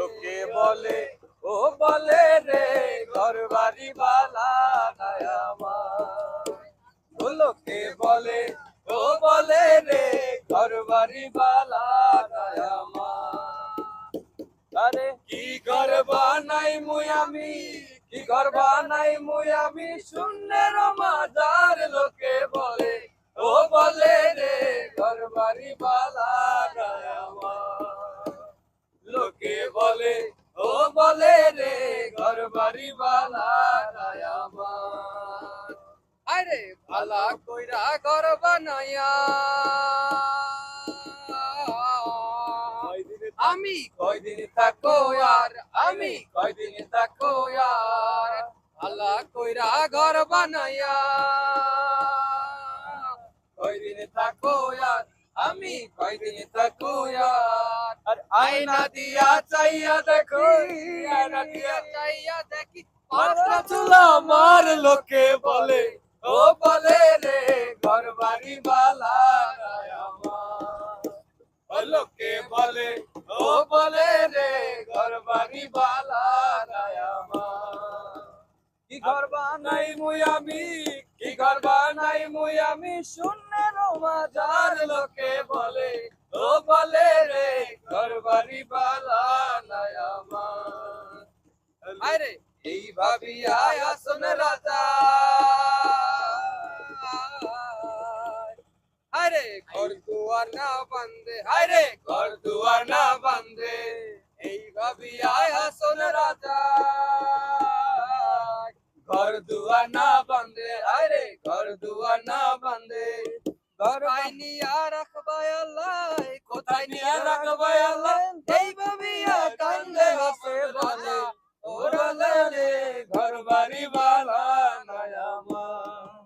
লোকে বলে ও বলে রে ঘর বাড়ি বালা নাই আমার। ও লোকে বলে ও বলে রে ঘর বাড়ি বালা নাই আমার। আরে কি ঘর বানাই মুই আমি, কি ঘর বানাই মুই আমি শূন্যের মাজার। লোকে বলে ও বলে রে ঘর বাড়ি বালা নাই আমার। লোকে বলে ও বলে রে ঘর বাড়ি বালা নাই আমার। আরে ভালা কইরা ঘর বানাইয়া আমি কয়দিন থাকো আর, আমি কয়দিন থাকো আর। ভালা কইরা ঘর বানাইয়া কয়দিন থাকো আর, আমি কয়দিন থাকো আর। আর আয়না দিয়া চাইয়া দেখো, আয়না দিয়া চাইয়া দেখি পাঁচটা চুলা আমার। লোকে বলে ও বলে রে ঘর বাড়ি বালা নাই আমার। ও লোকে বলে ও বলে রে ঘর বাড়ি বালা নাই আমার। কি ঘর বানাই মুই আমি, কি ঘর বানাই মুই আমি শূন্যের মাজার। লোকে বলে ও বলে রে ঘর বাড়ি বালা নাই আমার। আরে এই ভাবিয়া আসন রাজা, আরে ঘর দুয়ার না বান্ধে, আরে ঘর দুয়ার না বান্ধে। এই ভাবিয়া আসন রাজা ঘর দুয়ার না বান্ধে, আরে ঘর দুয়ার না বান্ধে। ঘর নিয়া রাখবাই আল্লাহ, কোথায় নিয়া রাখবাই আল্লাহ। এই ভাবিয়া কান্দে হাসে বলে ও বলে রে ঘর বাড়ি বালা নাই আমার।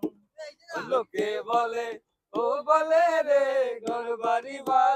লোকে বলে ও বলে রে ঘর বাড়ি বালা